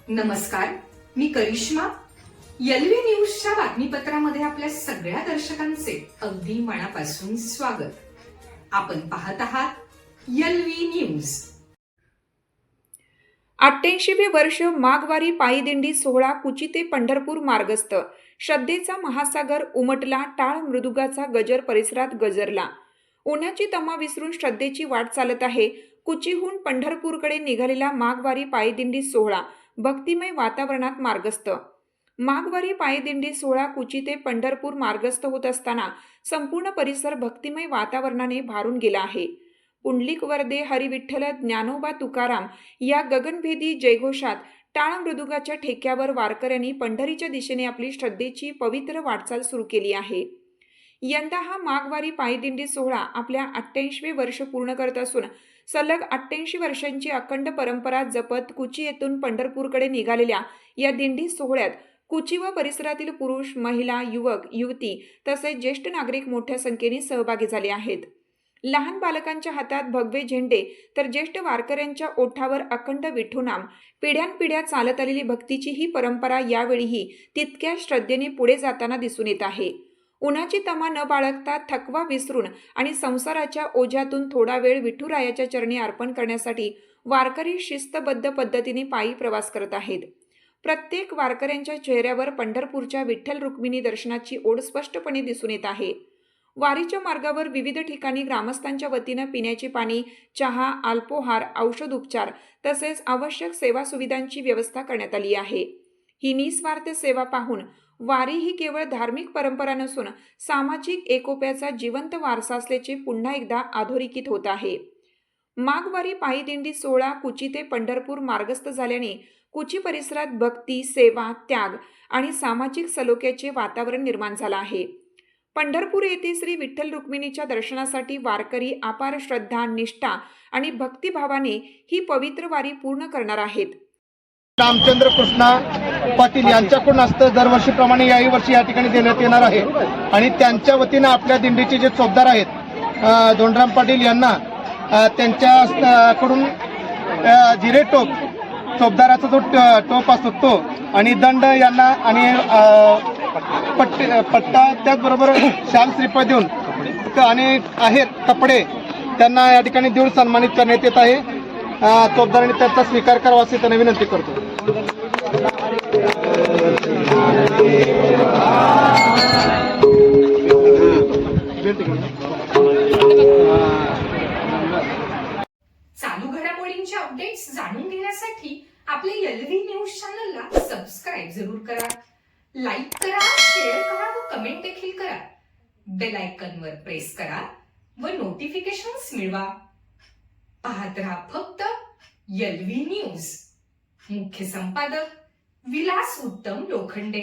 नमस्कार, मी करिश्मा. एलव्ही न्यूजच्या बातमीपत्रामध्ये आपल्या सगळ्या दर्शकांचे अगदी मनापासून स्वागत. आपण पाहत आहात एलव्ही न्यूज. 88वे वर्ष माघवारी पायी दिंडी सोहळा कुची ते पंढरपूर मार्गस्थ. श्रद्धेचा महासागर उमटला, टाळ मृदुगाचा गजर परिसरात गजरला. उन्हाची तमा विसरून श्रद्धेची वाट चालत आहे. कुचीहून पंढरपूरकडे निघालेला माघवारी पायी दिंडी सोहळा भक्तिमय वातावरणात मार्गस्थ. माघवारी पायी दिंडी सोहळा कुची ते पंढरपूर मार्गस्थ होत असताना संपूर्ण परिसर भक्तिमय वातावरणाने भारून गेला आहे. पुंडलिक वरदे, हरिविठ्ठल, ज्ञानोबा तुकाराम या गगनभेदी जयघोषात टाळ मृदुगाच्या ठेक्यावर वारकऱ्यांनी पंढरीच्या दिशेने आपली श्रद्धेची पवित्र वाटचाल सुरू केली आहे. यंदा हा माघवारी पायी दिंडी सोहळा आपल्या 88वे वर्ष पूर्ण करत असून सलग 88 वर्षांची अखंड परंपरा जपत कुची येथून पंढरपूरकडे निघालेल्या या दिंडी सोहळ्यात कुची व परिसरातील पुरुष, महिला, युवक, युवती तसेच ज्येष्ठ नागरिक मोठ्या संख्येने सहभागी झाले आहेत. लहान बालकांच्या हातात भगवे झेंडे तर ज्येष्ठ वारकऱ्यांच्या ओठावर अखंड विठुनाम. पिढ्यानपिढ्या चालत आलेली भक्तीची ही परंपरा यावेळीही तितक्या श्रद्धेने पुढे जाताना दिसून येत आहे. उन्हाची तमा न बाळगता, थकवा विसरून आणि संसाराच्या ओझ्यातून थोडा वेळ विठुरायाच्या चरणी अर्पण करण्यासाठी वारकरी शिस्तबद्ध पद्धतीने पायी प्रवास करत आहेत. प्रत्येक वारकऱ्यांच्या चेहऱ्यावर पंढरपूरच्या विठ्ठल रुक्मिणी दर्शनाची ओढ स्पष्टपणे दिसून येत आहे. वारीच्या मार्गावर विविध ठिकाणी ग्रामस्थांच्या वतीनं पिण्याचे पाणी, चहा, अल्पोहार, औषध उपचार तसेच आवश्यक सेवा सुविधांची व्यवस्था करण्यात आली आहे. ही निस्वार्थ सेवा पाहून वारी ही केवळ धार्मिक परंपरा नसून सामाजिक एकोप्याचा जिवंत वारसा असल्याचे पुन्हा एकदा अधोरेखित होत आहे. माघवारी पायी दिंडी सोहळा कुची ते पंढरपूर मार्गस्थ झाल्याने कुची परिसरात भक्ती, सेवा, त्याग आणि सामाजिक सलोख्याचे वातावरण निर्माण झालं आहे. पंढरपूर येथे श्री विठ्ठल रुक्मिणीच्या दर्शनासाठी वारकरी अपार श्रद्धा, निष्ठा आणि भक्तिभावाने ही पवित्र वारी पूर्ण करणार आहेत. रामचंद्र कृष्णा पाटील यांच्याकडून असतं दरवर्षीप्रमाणे याही वर्षी या ठिकाणी देण्यात येणार आहे. आणि त्यांच्या वतीनं आपल्या दिंडीचे जे चोपदार आहेत धोंडराम पाटील यांना त्यांच्याकडून जिरे टोप, चोपदाराचा जो टोप असतो तो, आणि दंड यांना आणि पट्टा, त्याचबरोबर शाल श्रीफळ देऊन आणि आहेत कपडे त्यांना या ठिकाणी देऊन सन्मानित करण्यात येत आहे. चोपदारांनी त्याचा स्वीकार करावा अशी त्यांना विनंती करतो. चालू घडामोडींचे अपडेट्स जाणून घेण्यासाठी आपल्या एलव्ही न्यूज चॅनलला सबस्क्राईब जरूर करा, लाईक करा, शेअर करा व कमेंट देखील करा. बेल आयकॉनवर प्रेस करा व नोटिफिकेशन्स मिळवा. पाहत रहा फक्त एलव्ही न्यूज. मुख्य संपादक विलास उत्तम लोखंडे.